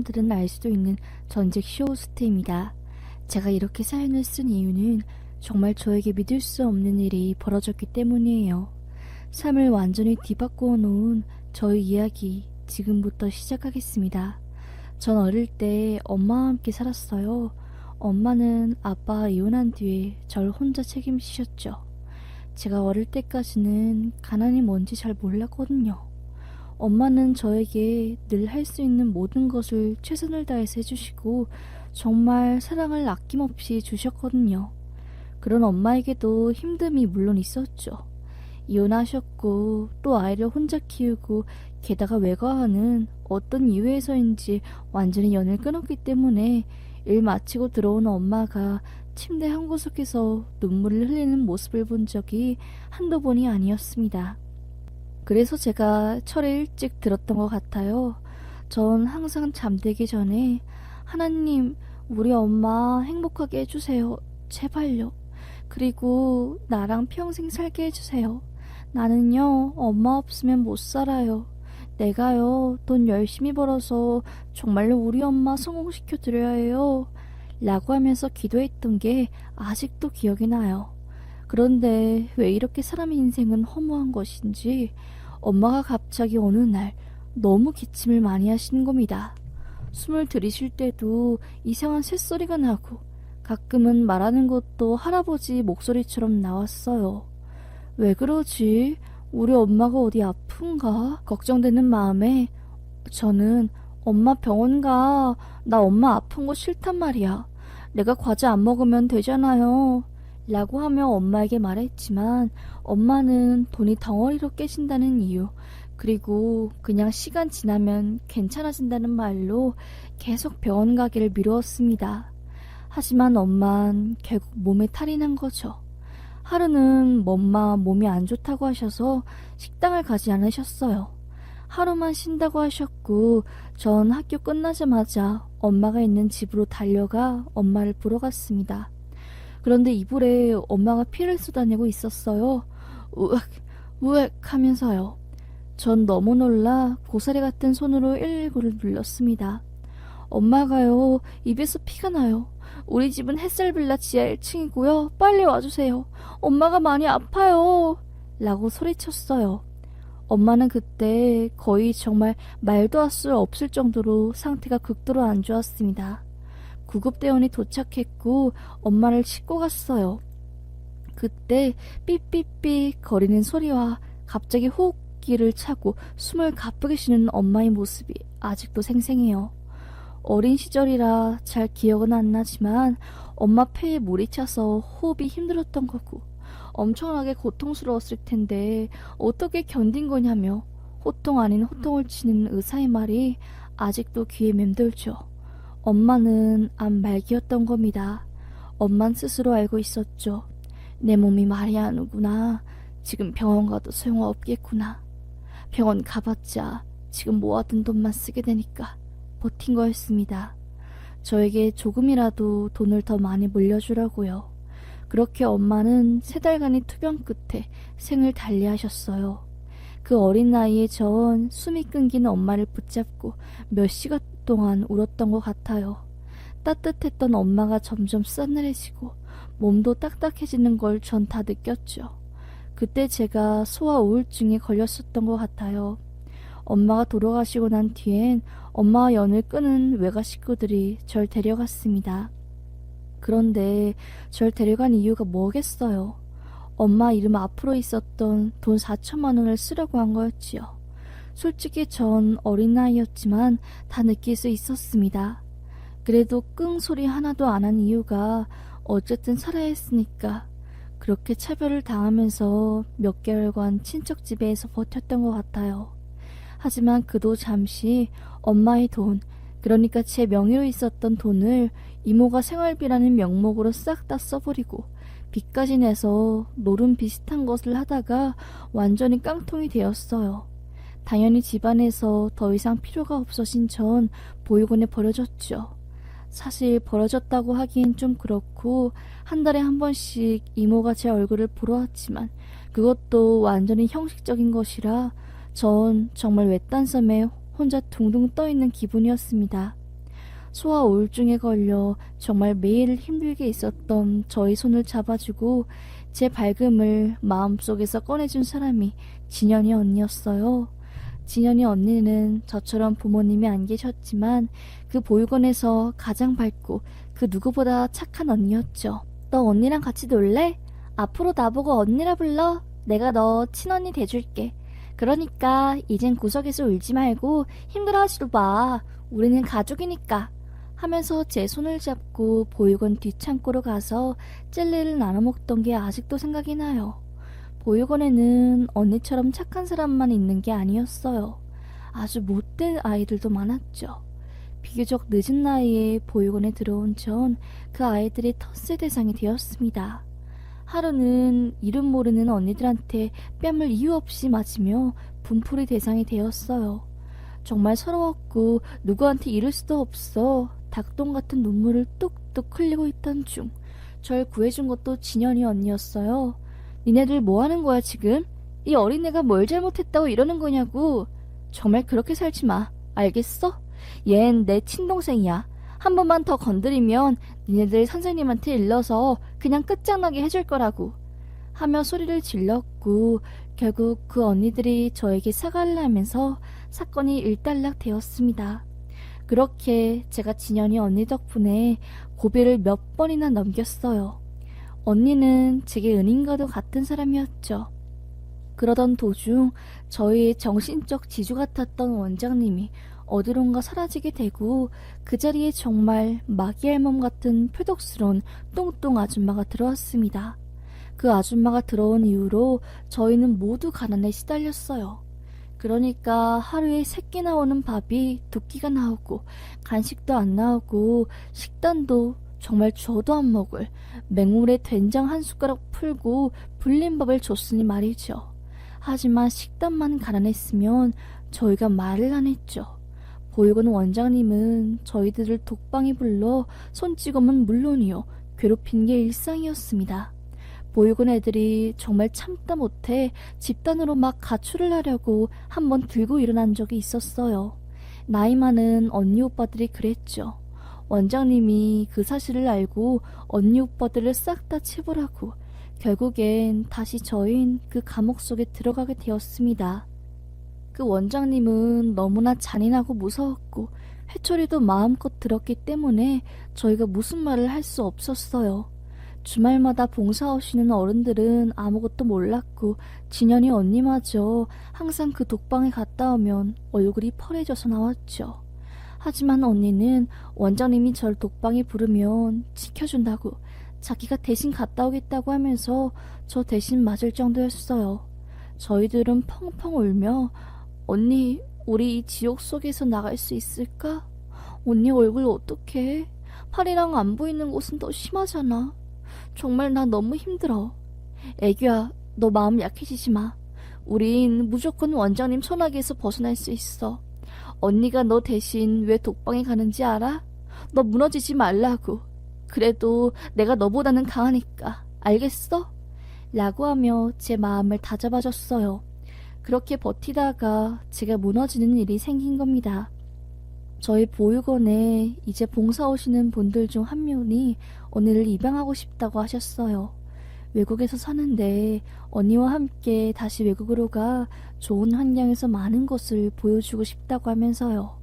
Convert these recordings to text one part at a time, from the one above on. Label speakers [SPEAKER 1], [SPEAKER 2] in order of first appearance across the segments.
[SPEAKER 1] 들은 알 수도 있는 전직 쇼호스트입니다. 제가 이렇게 사연을 쓴 이유는 정말 저에게 믿을 수 없는 일이 벌어졌기 때문이에요. 삶을 완전히 뒤바꾸어 놓은 저의 이야기 지금부터 시작하겠습니다. 전 어릴 때 엄마와 함께 살았어요. 엄마는 아빠와 이혼한 뒤에 절 혼자 책임지셨죠. 제가 어릴 때까지는 가난이 뭔지 잘 몰랐거든요. 엄마는 저에게 늘 할 수 있는 모든 것을 최선을 다해서 해주시고 정말 사랑을 아낌없이 주셨거든요. 그런 엄마에게도 힘듦이 물론 있었죠. 이혼하셨고 또 아이를 혼자 키우고 게다가 외가와는 어떤 이유에서인지 완전히 연을 끊었기 때문에 일 마치고 들어온 엄마가 침대 한 구석에서 눈물을 흘리는 모습을 본 적이 한두 번이 아니었습니다. 그래서 제가 철에 일찍 들었던 것 같아요. 전 항상 잠들기 전에 하나님, 우리 엄마 행복하게 해주세요. 제발요. 그리고 나랑 평생 살게 해주세요. 나는요, 엄마 없으면 못 살아요. 내가요, 돈 열심히 벌어서 정말로 우리 엄마 성공시켜 드려야 해요. 라고 하면서 기도했던 게 아직도 기억이 나요. 그런데 왜 이렇게 사람의 인생은 허무한 것인지 엄마가 갑자기 어느 날 너무 기침을 많이 하시는 겁니다. 숨을 들이쉴 때도 이상한 쇳소리가 나고 가끔은 말하는 것도 할아버지 목소리처럼 나왔어요. 왜 그러지? 우리 엄마가 어디 아픈가? 걱정되는 마음에 저는 엄마 병원 가. 나 엄마 아픈 거 싫단 말이야. 내가 과자 안 먹으면 되잖아요. 라고 하며 엄마에게 말했지만 엄마는 돈이 덩어리로 깨진다는 이유 그리고 그냥 시간 지나면 괜찮아진다는 말로 계속 병원 가기를 미루었습니다. 하지만 엄만 결국 몸에 탈이 난 거죠. 하루는 엄마 몸이 안 좋다고 하셔서 식당을 가지 않으셨어요. 하루만 쉰다고 하셨고 전 학교 끝나자마자 엄마가 있는 집으로 달려가 엄마를 보러 갔습니다. 그런데 이불에 엄마가 피를 쏟아내고 있었어요. 우악 우악 하면서요. 전 너무 놀라 고사리 같은 손으로 119를 눌렀습니다. 엄마가요, 입에서 피가 나요. 우리 집은 햇살빌라 지하 1층이고요. 빨리 와주세요. 엄마가 많이 아파요. 라고 소리쳤어요. 엄마는 그때 거의 정말 말도 할 수 없을 정도로 상태가 극도로 안 좋았습니다. 구급대원이 도착했고 엄마를 싣고 갔어요. 그때 삐삐삐 거리는 소리와 갑자기 호흡기를 차고 숨을 가쁘게 쉬는 엄마의 모습이 아직도 생생해요. 어린 시절이라 잘 기억은 안 나지만 엄마 폐에 물이 차서 호흡이 힘들었던 거고 엄청나게 고통스러웠을 텐데 어떻게 견딘 거냐며 호통 아닌 호통을 치는 의사의 말이 아직도 귀에 맴돌죠. 엄마는 암 말기였던 겁니다. 엄만 스스로 알고 있었죠. 내 몸이 말이 안 오구나. 지금 병원 가도 소용없겠구나. 병원 가봤자 지금 모아둔 돈만 쓰게 되니까 버틴 거였습니다. 저에게 조금이라도 돈을 더 많이 물려주라고요. 그렇게 엄마는 3달간의 투병 끝에 생을 달리하셨어요. 그 어린 나이에 전 숨이 끊기는 엄마를 붙잡고 몇 시간 동안 울었던 것 같아요. 따뜻했던 엄마가 점점 싸늘해지고 몸도 딱딱해지는 걸 전 다 느꼈죠. 그때 제가 소아 우울증에 걸렸었던 것 같아요. 엄마가 돌아가시고 난 뒤엔 엄마와 연을 끊은 외가 식구들이 절 데려갔습니다. 그런데 절 데려간 이유가 뭐겠어요? 엄마 이름 앞으로 있었던 돈 4천만 원을 쓰려고 한 거였지요. 솔직히 전 어린 나이였지만 다 느낄 수 있었습니다. 그래도 끙 소리 하나도 안 한 이유가 어쨌든 살아야 했으니까 그렇게 차별을 당하면서 몇 개월간 친척 집에서 버텼던 것 같아요. 하지만 그도 잠시 엄마의 돈, 그러니까 제 명의로 있었던 돈을 이모가 생활비라는 명목으로 싹 다 써버리고 빚까지 내서 노름 비슷한 것을 하다가 완전히 깡통이 되었어요. 당연히 집안에서 더 이상 필요가 없어진 전 보육원에 버려졌죠. 사실 버려졌다고 하기엔 좀 그렇고 한 달에 한 번씩 이모가 제 얼굴을 보러 왔지만 그것도 완전히 형식적인 것이라 전 정말 외딴 섬에 혼자 둥둥 떠있는 기분이었습니다. 소아 우울증에 걸려 정말 매일 힘들게 있었던 저희 손을 잡아주고 제 밝음을 마음속에서 꺼내준 사람이 진현이 언니였어요. 진현이 언니는 저처럼 부모님이 안 계셨지만 그 보육원에서 가장 밝고 그 누구보다 착한 언니였죠. 너 언니랑 같이 놀래? 앞으로 나보고 언니라 불러. 내가 너 친언니 돼줄게. 그러니까 이젠 구석에서 울지 말고 힘들어하지도 마. 우리는 가족이니까. 하면서 제 손을 잡고 보육원 뒷창고로 가서 젤리를 나눠 먹던 게 아직도 생각이 나요. 보육원에는 언니처럼 착한 사람만 있는 게 아니었어요. 아주 못된 아이들도 많았죠. 비교적 늦은 나이에 보육원에 들어온 전 그 아이들의 텃세 대상이 되었습니다. 하루는 이름 모르는 언니들한테 뺨을 이유 없이 맞으며 분풀이 대상이 되었어요. 정말 서러웠고 누구한테 이를 수도 없어 닭똥 같은 눈물을 뚝뚝 흘리고 있던 중 절 구해준 것도 진현이 언니였어요. 니네들 뭐 하는 거야 지금? 이 어린애가 뭘 잘못했다고 이러는 거냐고. 정말 그렇게 살지 마. 알겠어? 얜 내 친동생이야. 한 번만 더 건드리면 니네들 선생님한테 일러서 그냥 끝장나게 해줄 거라고. 하며 소리를 질렀고 결국 그 언니들이 저에게 사과를 하면서 사건이 일단락 되었습니다. 그렇게 제가 진현이 언니 덕분에 고비를 몇 번이나 넘겼어요. 언니는 제게 은인과도 같은 사람이었죠. 그러던 도중 저희의 정신적 지주 같았던 원장님이 어디론가 사라지게 되고 그 자리에 정말 마귀 알몸 같은 표독스러운 똥똥 아줌마가 들어왔습니다. 그 아줌마가 들어온 이후로 저희는 모두 가난에 시달렸어요. 그러니까 하루에 3끼 나오는 밥이 2끼가 나오고 간식도 안 나오고 식단도 정말 줘도 안 먹을 맹물에 된장 한 숟가락 풀고 불린 밥을 줬으니 말이죠. 하지만 식단만 가난했으면 저희가 말을 안 했죠. 보육원 원장님은 저희들을 독방에 불러 손찌검은 물론이요 괴롭힌 게 일상이었습니다. 보육원 애들이 정말 참다 못해 집단으로 막 가출을 하려고 한번 들고 일어난 적이 있었어요. 나이 많은 언니 오빠들이 그랬죠. 원장님이 그 사실을 알고 언니 오빠들을 싹 다 체벌하고 결국엔 다시 저희는 그 감옥 속에 들어가게 되었습니다. 그 원장님은 너무나 잔인하고 무서웠고 회초리도 마음껏 들었기 때문에 저희가 무슨 말을 할 수 없었어요. 주말마다 봉사하시는 어른들은 아무것도 몰랐고 진현이 언니마저 항상 그 독방에 갔다 오면 얼굴이 펄해져서 나왔죠. 하지만 언니는 원장님이 절 독방에 부르면 지켜준다고 자기가 대신 갔다 오겠다고 하면서 저 대신 맞을 정도였어요. 저희들은 펑펑 울며 언니, 우리 이 지옥 속에서 나갈 수 있을까? 언니 얼굴 어떡해? 팔이랑 안 보이는 곳은 더 심하잖아. 정말 나 너무 힘들어. 애기야, 너 마음 약해지지 마. 우린 무조건 원장님 손아귀에서 벗어날 수 있어. 언니가 너 대신 왜 독방에 가는지 알아? 너 무너지지 말라고. 그래도 내가 너보다는 강하니까. 알겠어? 라고 하며 제 마음을 다잡아줬어요. 그렇게 버티다가 제가 무너지는 일이 생긴 겁니다. 저희 보육원에 이제 봉사 오시는 분들 중 한 명이 언니를 입양하고 싶다고 하셨어요. 외국에서 사는데 언니와 함께 다시 외국으로 가 좋은 환경에서 많은 것을 보여주고 싶다고 하면서요.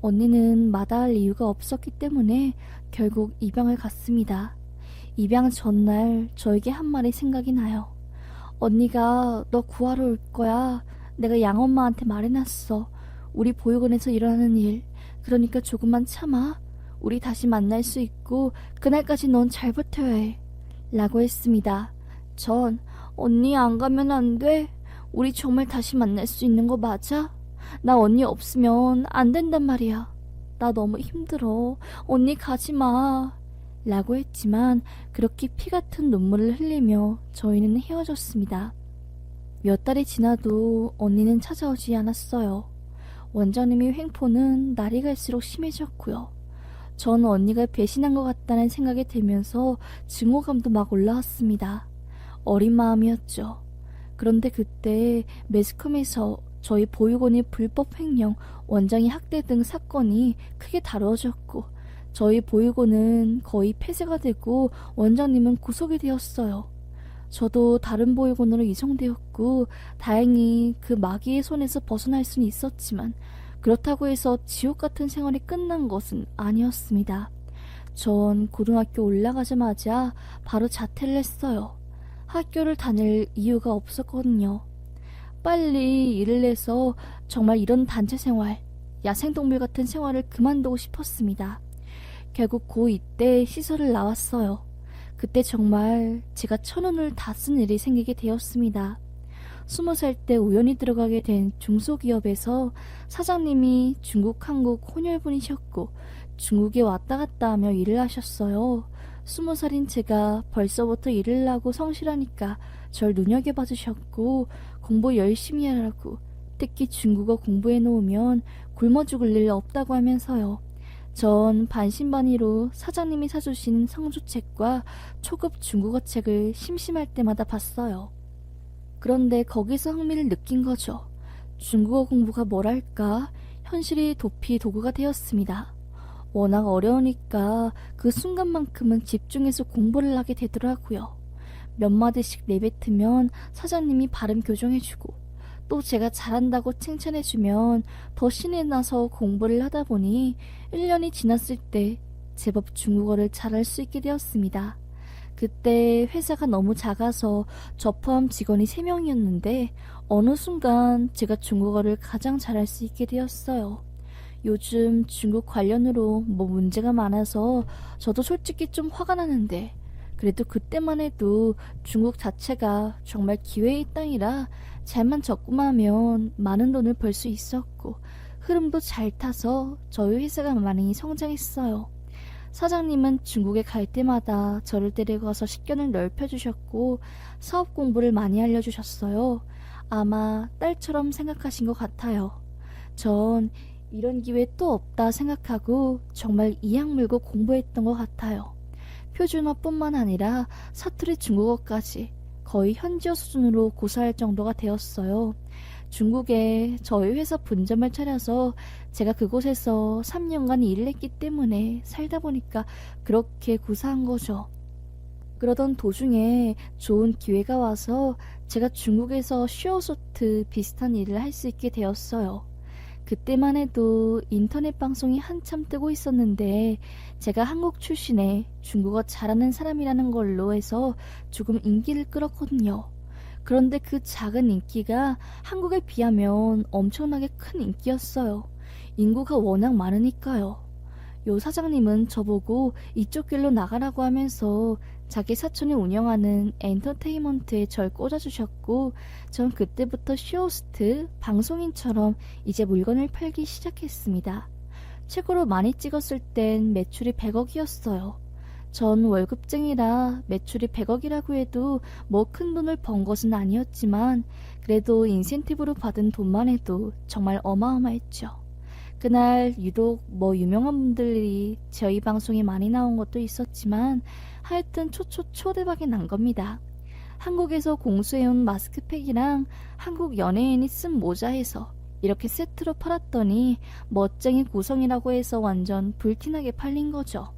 [SPEAKER 1] 언니는 마다할 이유가 없었기 때문에 결국 입양을 갔습니다. 입양 전날 저에게 한 말이 생각이 나요. 언니가 너 구하러 올 거야. 내가 양엄마한테 말해놨어. 우리 보육원에서 일어나는 일. 그러니까 조금만 참아. 우리 다시 만날 수 있고 그날까지 넌 잘 버텨야 해. 라고 했습니다. 전 언니 안 가면 안 돼. 우리 정말 다시 만날 수 있는 거 맞아? 나 언니 없으면 안 된단 말이야. 나 너무 힘들어. 언니 가지 마. 라고 했지만 그렇게 피 같은 눈물을 흘리며 저희는 헤어졌습니다. 몇 달이 지나도 언니는 찾아오지 않았어요. 원장님의 횡포는 날이 갈수록 심해졌고요. 전 언니가 배신한 것 같다는 생각이 들면서 증오감도 막 올라왔습니다. 어린 마음이었죠. 그런데 그때 매스컴에서 저희 보육원의 불법 횡령, 원장이 학대 등 사건이 크게 다루어졌고 저희 보육원은 거의 폐쇄가 되고 원장님은 구속이 되었어요. 저도 다른 보육원으로 이송되었고 다행히 그 마귀의 손에서 벗어날 수는 있었지만 그렇다고 해서 지옥 같은 생활이 끝난 것은 아니었습니다. 전 고등학교 올라가자마자 바로 자퇴를 했어요. 학교를 다닐 이유가 없었거든요. 빨리 일을 해서 정말 이런 단체 생활, 야생동물 같은 생활을 그만두고 싶었습니다. 결국 고2 때 시설을 나왔어요. 그때 정말 제가 천운을 다 쓴 일이 생기게 되었습니다. 20살 때 우연히 들어가게 된 중소기업에서 사장님이 중국, 한국 혼혈분이셨고 중국에 왔다 갔다 하며 일을 하셨어요. 20살인 제가 벌써부터 일을 하고 성실하니까 절 눈여겨봐 주셨고 공부 열심히 하라고, 특히 중국어 공부해 놓으면 굶어 죽을 일 없다고 하면서요. 전 반신반의로 사장님이 사주신 성주책과 초급 중국어 책을 심심할 때마다 봤어요. 그런데 거기서 흥미를 느낀 거죠. 중국어 공부가 뭐랄까 현실이 도피 도구가 되었습니다. 워낙 어려우니까 그 순간만큼은 집중해서 공부를 하게 되더라고요. 몇 마디씩 내뱉으면 사장님이 발음 교정해주고 또 제가 잘한다고 칭찬해주면 더 신이 나서 공부를 하다 보니 1년이 지났을 때 제법 중국어를 잘할 수 있게 되었습니다. 그때 회사가 너무 작아서 저 포함 직원이 3명이었는데 어느 순간 제가 중국어를 가장 잘할 수 있게 되었어요. 요즘 중국 관련으로 뭐 문제가 많아서 저도 솔직히 좀 화가 나는데 그래도 그때만 해도 중국 자체가 정말 기회의 땅이라 잘만 접근하면 많은 돈을 벌 수 있었고 흐름도 잘 타서 저희 회사가 많이 성장했어요. 사장님은 중국에 갈 때마다 저를 데려가서 식견을 넓혀주셨고 사업 공부를 많이 알려주셨어요. 아마 딸처럼 생각하신 것 같아요. 전 이런 기회 또 없다 생각하고 정말 이악 물고 공부했던 것 같아요. 표준어뿐만 아니라 사투리 중국어까지 거의 현지어 수준으로 고사할 정도가 되었어요. 중국에 저희 회사 분점을 차려서 제가 그곳에서 3년간 일을 했기 때문에 살다 보니까 그렇게 구사한 거죠. 그러던 도중에 좋은 기회가 와서 제가 중국에서 슈어소트 비슷한 일을 할 수 있게 되었어요. 그때만 해도 인터넷 방송이 한참 뜨고 있었는데 제가 한국 출신의 중국어 잘하는 사람이라는 걸로 해서 조금 인기를 끌었거든요. 그런데 그 작은 인기가 한국에 비하면 엄청나게 큰 인기였어요. 인구가 워낙 많으니까요. 요 사장님은 저보고 이쪽 길로 나가라고 하면서 자기 사촌이 운영하는 엔터테인먼트에 절 꽂아주셨고 전 그때부터 쇼호스트, 방송인처럼 이제 물건을 팔기 시작했습니다. 최고로 많이 찍었을 땐 매출이 100억이었어요. 전 월급쟁이라 매출이 100억이라고 해도 뭐 큰 돈을 번 것은 아니었지만 그래도 인센티브로 받은 돈만 해도 정말 어마어마했죠. 그날 유독 뭐 유명한 분들이 저희 방송에 많이 나온 것도 있었지만 하여튼 초대박이 난 겁니다. 한국에서 공수해온 마스크팩이랑 한국 연예인이 쓴 모자해서 이렇게 세트로 팔았더니 멋쟁이 구성이라고 해서 완전 불티나게 팔린 거죠.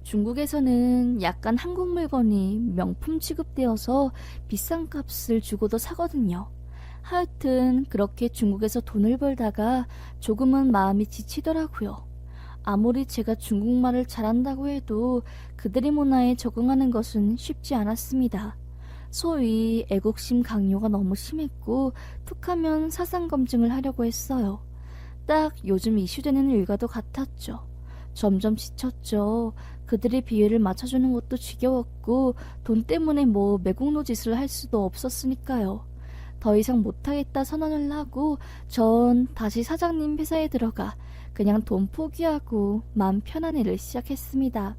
[SPEAKER 1] 중국에서는 약간 한국 물건이 명품 취급되어서 비싼 값을 주고도 사거든요. 하여튼 그렇게 중국에서 돈을 벌다가 조금은 마음이 지치더라고요. 아무리 제가 중국말을 잘한다고 해도 그들의 문화에 적응하는 것은 쉽지 않았습니다. 소위 애국심 강요가 너무 심했고 툭하면 사상검증을 하려고 했어요. 딱 요즘 이슈되는 일과도 같았죠. 점점 지쳤죠. 그들의 비위를 맞춰주는 것도 지겨웠고 돈 때문에 뭐 매국노 짓을 할 수도 없었으니까요. 더 이상 못하겠다 선언을 하고 전 다시 사장님 회사에 들어가 그냥 돈 포기하고 마음 편한 일을 시작했습니다.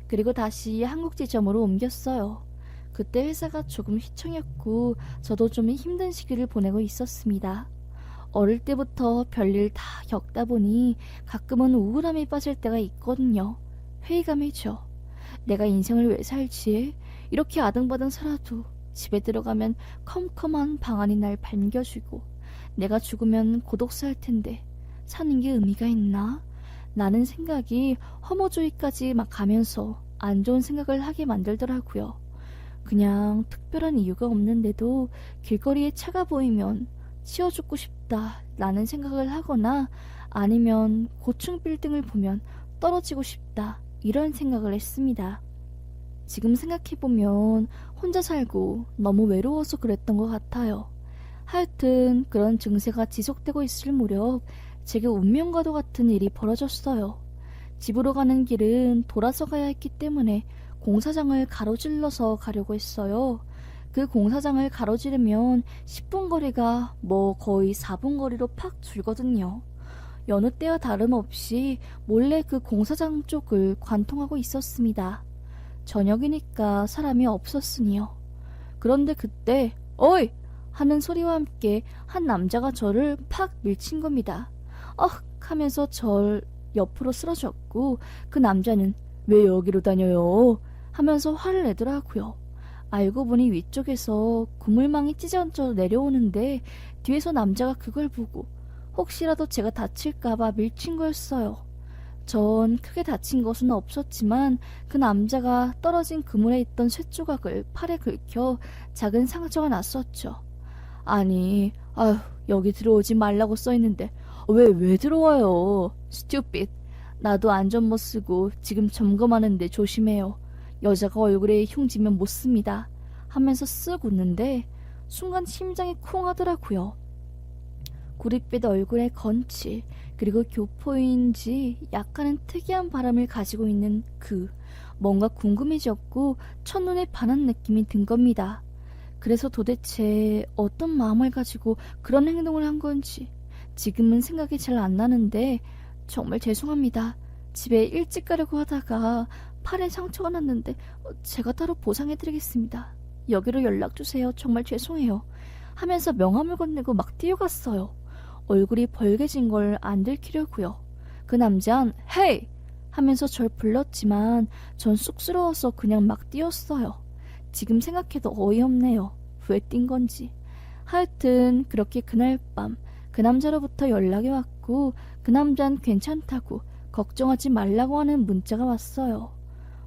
[SPEAKER 1] 그리고 다시 한국 지점으로 옮겼어요. 그때 회사가 조금 휘청였고 저도 좀 힘든 시기를 보내고 있었습니다. 어릴 때부터 별일 다 겪다 보니 가끔은 우울함에 빠질 때가 있거든요. 회의감이죠. 내가 인생을 왜 살지? 이렇게 아등바등 살아도 집에 들어가면 컴컴한 방 안이 날 반겨주고 내가 죽으면 고독사할 텐데 사는 게 의미가 있나? 라는 생각이 허무주의까지 막 가면서 안 좋은 생각을 하게 만들더라고요. 그냥 특별한 이유가 없는데도 길거리에 차가 보이면 치워 죽고 싶다 라는 생각을 하거나 아니면 고층 빌딩을 보면 떨어지고 싶다 이런 생각을 했습니다. 지금 생각해보면 혼자 살고 너무 외로워서 그랬던 것 같아요. 하여튼 그런 증세가 지속되고 있을 무렵 제게 운명과도 같은 일이 벌어졌어요. 집으로 가는 길은 돌아서 가야 했기 때문에 공사장을 가로질러서 가려고 했어요. 그 공사장을 가로지르면 10분 거리가 거의 4분 거리로 팍 줄거든요. 여느 때와 다름없이 몰래 그 공사장 쪽을 관통하고 있었습니다. 저녁이니까 사람이 없었으니요. 그런데 그때 어이! 하는 소리와 함께 한 남자가 저를 팍 밀친 겁니다. 하면서 절 옆으로 쓰러졌고 그 남자는 왜 여기로 다녀요? 하면서 화를 내더라고요. 알고 보니 위쪽에서 그물망이 찢어져 내려오는데 뒤에서 남자가 그걸 보고 혹시라도 제가 다칠까봐 밀친 거였어요. 전 크게 다친 것은 없었지만 그 남자가 떨어진 그물에 있던 쇳조각을 팔에 긁혀 작은 상처가 났었죠. 아니, 여기 들어오지 말라고 써있는데 왜 들어와요? 스튜핏. 나도 안전모 쓰고 지금 점검하는데 조심해요. 여자가 얼굴에 흉지면 못 씁니다. 하면서 쓱 웃는데 순간 심장이 쿵 하더라고요. 구릿빛 얼굴에 건치 그리고 교포인지 약간은 특이한 바람을 가지고 있는 뭔가 궁금해졌고 첫눈에 반한 느낌이 든 겁니다. 그래서 도대체 어떤 마음을 가지고 그런 행동을 한 건지 지금은 생각이 잘 안 나는데 정말 죄송합니다. 집에 일찍 가려고 하다가 팔에 상처가 났는데 제가 따로 보상해드리겠습니다. 여기로 연락주세요. 정말 죄송해요. 하면서 명함을 건네고 막 뛰어갔어요. 얼굴이 벌개진 걸 안 들키려고요. 그 남자는 헤이! 하면서 절 불렀지만 전 쑥스러워서 그냥 막 뛰었어요. 지금 생각해도 어이없네요. 왜 뛴 건지. 하여튼 그렇게 그날 밤 그 남자로부터 연락이 왔고 그 남자는 괜찮다고 걱정하지 말라고 하는 문자가 왔어요.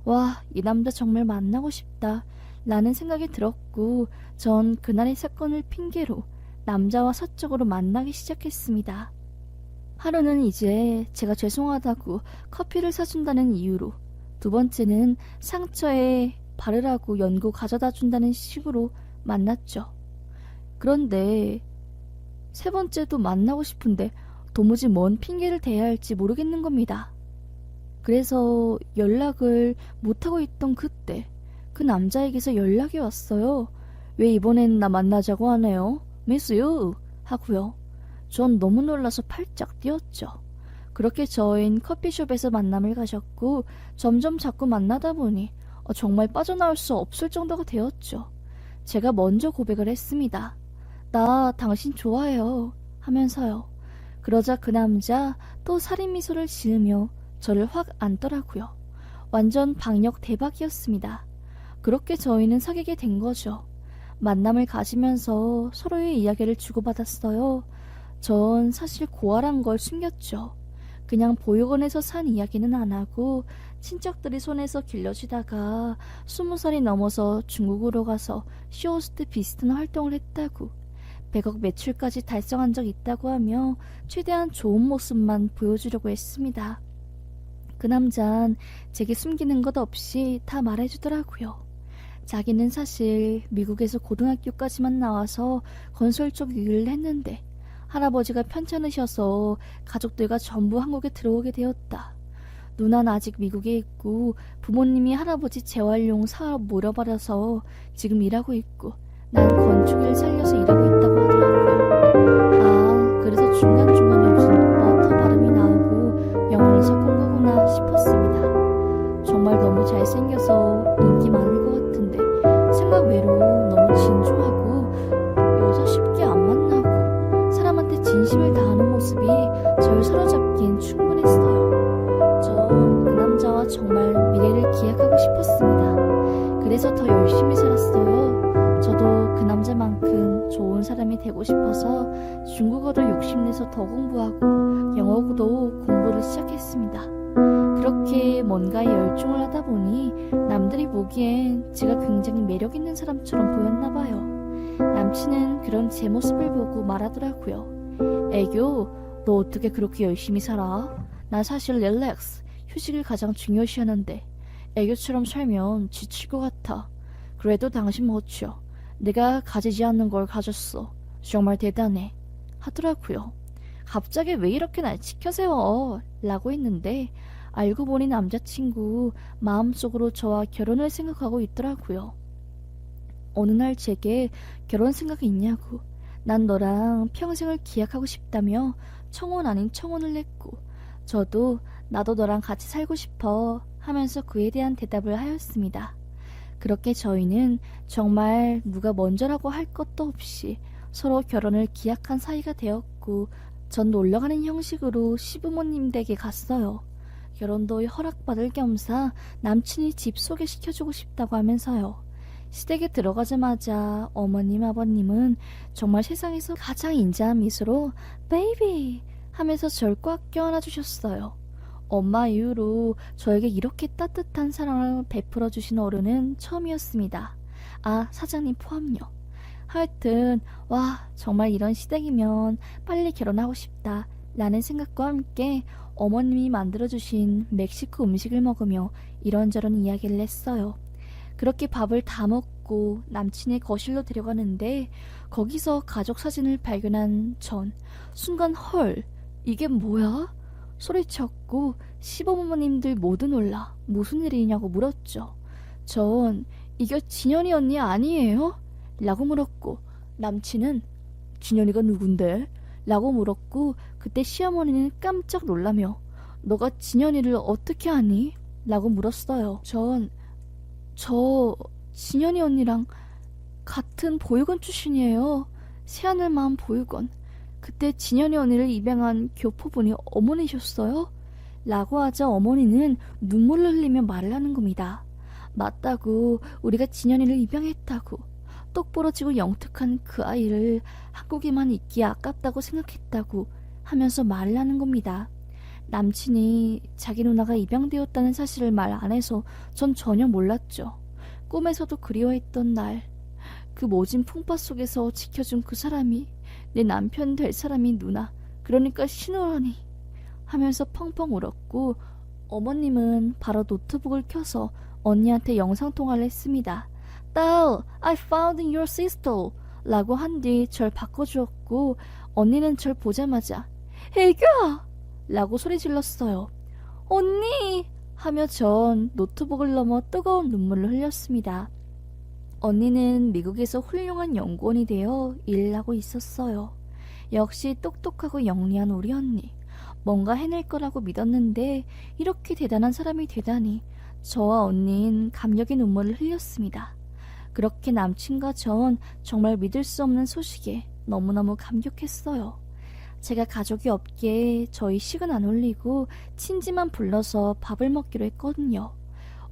[SPEAKER 1] 와, 이 남자 정말 만나고 싶다 라는 생각이 들었고 전 그날의 사건을 핑계로 남자와 사적으로 만나기 시작했습니다. 하루는 이제 제가 죄송하다고 커피를 사준다는 이유로, 두 번째는 상처에 바르라고 연고 가져다 준다는 식으로 만났죠. 그런데 세 번째도 만나고 싶은데 도무지 뭔 핑계를 대야 할지 모르겠는 겁니다. 그래서 연락을 못하고 있던 그때 그 남자에게서 연락이 왔어요. 왜 이번엔 나 만나자고 하네요? Miss you 하고요. 전 너무 놀라서 팔짝 뛰었죠. 그렇게 저희는 커피숍에서 만남을 가졌고 점점 자꾸 만나다 보니 정말 빠져나올 수 없을 정도가 되었죠. 제가 먼저 고백을 했습니다. 나 당신 좋아해요 하면서요. 그러자 그 남자 또 살인 미소를 지으며 저를 확 안더라고요. 완전 박력 대박이었습니다. 그렇게 저희는 사귀게 된 거죠. 만남을 가지면서 서로의 이야기를 주고받았어요. 전 사실 고아란 걸 숨겼죠. 그냥 보육원에서 산 이야기는 안 하고 친척들이 손에서 길러지다가 20살이 넘어서 중국으로 가서 쇼호스트 비슷한 활동을 했다고 100억 매출까지 달성한 적 있다고 하며 최대한 좋은 모습만 보여주려고 했습니다. 그 남잔 제게 숨기는 것 없이 다 말해주더라고요. 자기는 사실 미국에서 고등학교까지만 나와서 건설 쪽 일을 했는데 할아버지가 편찮으셔서 가족들과 전부 한국에 들어오게 되었다. 누나는 아직 미국에 있고 부모님이 할아버지 재활용 사업 물어버려서 지금 일하고 있고 난 건축일 살려서 일하고 있다고 하더라고요. 그래서 중간중간에 무슨 버터 발음이 나오고 영어를 섞은 거구나 싶었습니다. 정말 너무 잘생겨서 인기 많을 것 같은데 생각 외로 너무 진중하고 여자 쉽게 안 만나고 사람한테 진심을 다하는 모습이 절 사로잡기엔 충분했어요. 전 그 남자와 정말 미래를 기약하고 싶었습니다. 그래서 더 열심히 살았어요. 저도 그 남자만큼 좋은 사람이 되고 싶어서 중국어를 욕심내서 더 공부하고 영어도 공부를 만들기 시작했습니다. 그렇게 뭔가에 열중을 하다 보니 남들이 보기엔 제가 굉장히 매력 있는 사람처럼 보였나 봐요. 남친은 그런 제 모습을 보고 말하더라고요. 애교, 너 어떻게 그렇게 열심히 살아? 난 사실 릴렉스, 휴식을 가장 중요시하는데 애교처럼 살면 지칠 것 같아. 그래도 당신 멋져. 내가 가지지 않는 걸 가졌어. 정말 대단해. 하더라고요. 갑자기 왜 이렇게 날 치켜세워? 라고 했는데 알고 보니 남자친구 마음속으로 저와 결혼을 생각하고 있더라고요. 어느 날 제게 결혼 생각이 있냐고, 난 너랑 평생을 기약하고 싶다며 청혼 아닌 청혼을 냈고, 저도 나도 너랑 같이 살고 싶어 하면서 그에 대한 대답을 하였습니다. 그렇게 저희는 정말 누가 먼저라고 할 것도 없이 서로 결혼을 기약한 사이가 되었고, 전 놀러가는 형식으로 시부모님 댁에 갔어요. 결혼도 허락받을 겸사 남친이 집 소개시켜주고 싶다고 하면서요. 시댁에 들어가자마자 어머님 아버님은 정말 세상에서 가장 인자한 미소로 베이비 하면서 절 꽉 껴안아주셨어요. 엄마 이후로 저에게 이렇게 따뜻한 사랑을 베풀어 주신 어른은 처음이었습니다. 아, 사장님 포함요. 하여튼 와, 정말 이런 시댁이면 빨리 결혼하고 싶다 라는 생각과 함께 어머님이 만들어주신 멕시코 음식을 먹으며 이런저런 이야기를 했어요. 그렇게 밥을 다 먹고 남친의 거실로 데려가는데 거기서 가족 사진을 발견한 전 순간 헐, 이게 뭐야? 소리쳤고 시부모님들 모두 놀라 무슨 일이냐고 물었죠. 전 이거 진현이 언니 아니에요? 라고 물었고 남친은 진현이가 누군데? 라고 물었고 그때 시어머니는 깜짝 놀라며 너가 진현이를 어떻게 아니? 라고 물었어요. 저 진현이 언니랑 같은 보육원 출신이에요. 새하늘마음 보육원. 그때 진현이 언니를 입양한 교포분이 어머니셨어요? 라고 하자 어머니는 눈물을 흘리며 말을 하는 겁니다. 맞다고, 우리가 진현이를 입양했다고. 똑부러지고 영특한 그 아이를 한국에만 있기에 아깝다고 생각했다고 하면서 말을 하는 겁니다. 남친이 자기 누나가 입양되었다는 사실을 말 안 해서 전 전혀 몰랐죠. 꿈에서도 그리워했던 날, 그 모진 풍파 속에서 지켜준 그 사람이 내 남편 될 사람이 누나, 그러니까 신우라니 하면서 펑펑 울었고 어머님은 바로 노트북을 켜서 언니한테 영상통화를 했습니다. 딸, I found your sister 라고 한 뒤 절 바꿔주었고 언니는 절 보자마자 애교야! 라고 소리 질렀어요. 언니! 하며 전 노트북을 넘어 뜨거운 눈물을 흘렸습니다. 언니는 미국에서 훌륭한 연구원이 되어 일을 하고 있었어요. 역시 똑똑하고 영리한 우리 언니. 뭔가 해낼 거라고 믿었는데 이렇게 대단한 사람이 되다니 저와 언니는 감격의 눈물을 흘렸습니다. 그렇게 남친과 전 정말 믿을 수 없는 소식에 너무너무 감격했어요. 제가 가족이 없기에 저희 식은 안 올리고 친지만 불러서 밥을 먹기로 했거든요.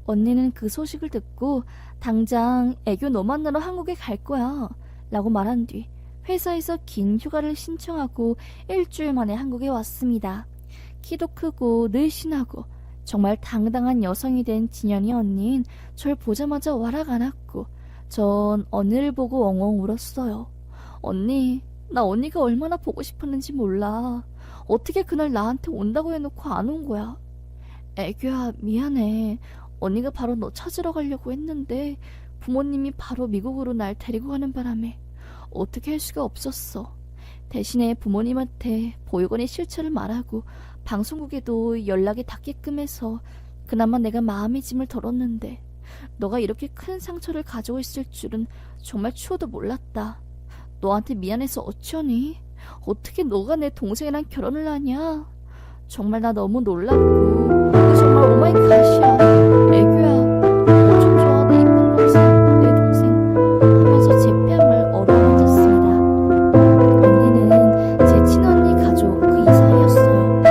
[SPEAKER 1] 언니는 그 소식을 듣고 당장 애교 너 만나러 한국에 갈 거야 라고 말한 뒤 회사에서 긴 휴가를 신청하고 일주일 만에 한국에 왔습니다. 키도 크고 늘씬하고 정말 당당한 여성이 된 진현이 언니는 절 보자마자 와락 안았고 전 언니를 보고 엉엉 울었어요. 언니, 나 언니가 얼마나 보고 싶었는지 몰라. 어떻게 그날 나한테 온다고 해놓고 안 온 거야. 애교야, 미안해. 언니가 바로 너 찾으러 가려고 했는데 부모님이 바로 미국으로 날 데리고 가는 바람에 어떻게 할 수가 없었어. 대신에 부모님한테 보육원의 실체를 말하고 방송국에도 연락이 닿게끔 해서 그나마 내가 마음의 짐을 덜었는데 너가 이렇게 큰 상처를 가지고 있을 줄은 정말 추워도 몰랐다. 너한테 미안해서 어쩌니? 어떻게 너가 내 동생이랑 결혼을 하냐? 정말 나 너무 놀랐고 정말 오마이 갓이야. 애교야, 너 좀 좋아. 내 이쁜 동생, 내 동생 하면서 제 뺨을 어루만졌습니다. 언니는 제 친언니 가족 그 이상이었어요.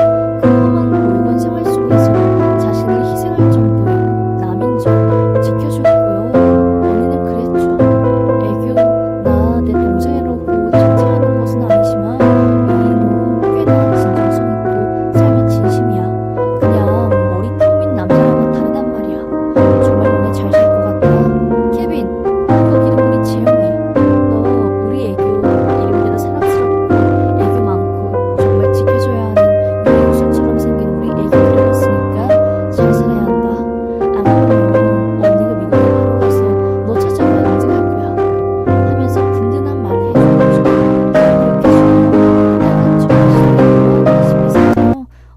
[SPEAKER 1] 그 험한 보육원 생활 속에서 자신을 희생할 정도의 남인 줄 지켜줬고요. 언니는 그랬죠. 애교, 나 내 동생이라고 칭찬하는 것은 아니지만 이 너 꽤나 진정성 있고 삶이 진심이야.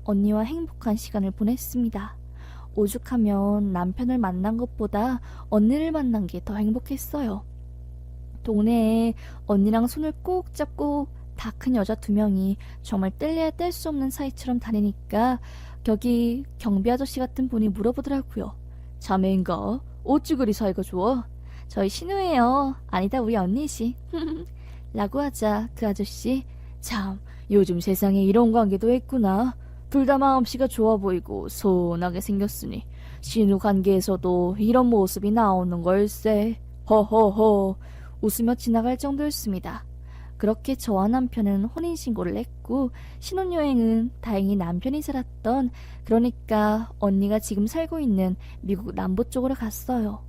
[SPEAKER 1] 언니와 행복한 시간을 보냈습니다. 오죽하면 남편을 만난 것보다 언니를 만난 게 더 행복했어요. 동네에 언니랑 손을 꼭 잡고 다 큰 여자 2명이 정말 뗄래야 뗄 수 없는 사이처럼 다니니까 여기 경비 아저씨 같은 분이 물어보더라고요. 자매인가? 어찌 그리 사이가 좋아? 저희 신우예요. 아니다, 우리 언니시. 라고 하자 그 아저씨, 참 요즘 세상에 이런 관계도 있구나. 둘 다 마음씨가 좋아 보이고 소원하게 생겼으니 신우 관계에서도 이런 모습이 나오는 걸세. 허허허. 웃으며 지나갈 정도였습니다. 그렇게 저와 남편은 혼인신고를 했고 신혼여행은 다행히 남편이 살았던, 그러니까 언니가 지금 살고 있는 미국 남부 쪽으로 갔어요.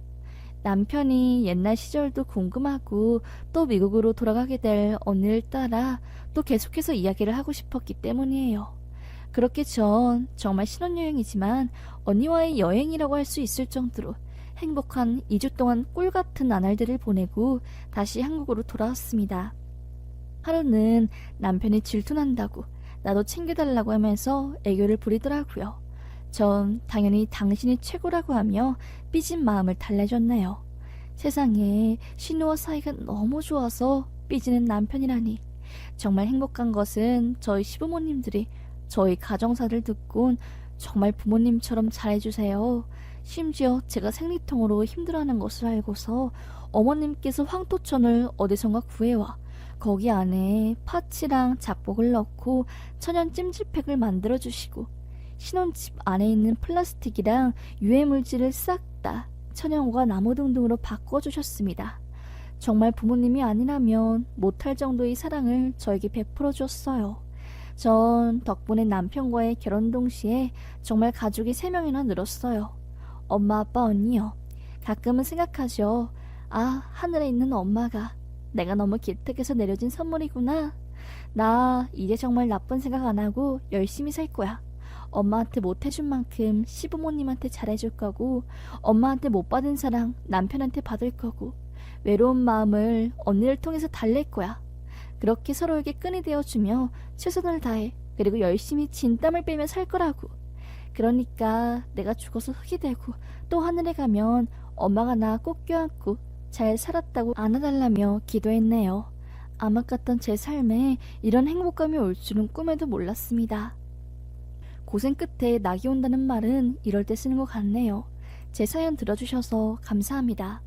[SPEAKER 1] 남편이 옛날 시절도 궁금하고 또 미국으로 돌아가게 될 언니를 따라 또 계속해서 이야기를 하고 싶었기 때문이에요. 그렇게 전 정말 신혼여행이지만 언니와의 여행이라고 할 수 있을 정도로 행복한 2주 동안 꿀같은 나날들을 보내고 다시 한국으로 돌아왔습니다. 하루는 남편이 질투난다고 나도 챙겨달라고 하면서 애교를 부리더라고요. 전 당연히 당신이 최고라고 하며 삐진 마음을 달래줬네요. 세상에 신우와 사이가 너무 좋아서 삐지는 남편이라니. 정말 행복한 것은 저희 시부모님들이 저희 가정사를 듣곤 정말 부모님처럼 잘해주세요. 심지어 제가 생리통으로 힘들어하는 것을 알고서 어머님께서 황토천을 어디선가 구해와 거기 안에 파츠랑 잡곡을 넣고 천연 찜질팩을 만들어주시고 신혼집 안에 있는 플라스틱이랑 유해물질을 싹 다 천연과 나무 등등으로 바꿔주셨습니다. 정말 부모님이 아니라면 못할 정도의 사랑을 저에게 베풀어 주었어요. 전 덕분에 남편과의 결혼 동시에 정말 가족이 3명이나 늘었어요. 엄마, 아빠, 언니요. 가끔은 생각하죠. 아, 하늘에 있는 엄마가 내가 너무 기특해서 내려진 선물이구나. 나 이제 정말 나쁜 생각 안 하고 열심히 살 거야. 엄마한테 못 해준 만큼 시부모님한테 잘해줄 거고, 엄마한테 못 받은 사랑 남편한테 받을 거고, 외로운 마음을 언니를 통해서 달랠 거야. 그렇게 서로에게 끈이 되어주며 최선을 다해, 그리고 열심히 진땀을 빼며 살 거라고. 그러니까 내가 죽어서 흙이 되고 또 하늘에 가면 엄마가 나 꼭 껴안고 잘 살았다고 안아달라며 기도했네요. 암흑 같던 제 삶에 이런 행복감이 올 줄은 꿈에도 몰랐습니다. 고생 끝에 낙이 온다는 말은 이럴 때 쓰는 것 같네요. 제 사연 들어주셔서 감사합니다.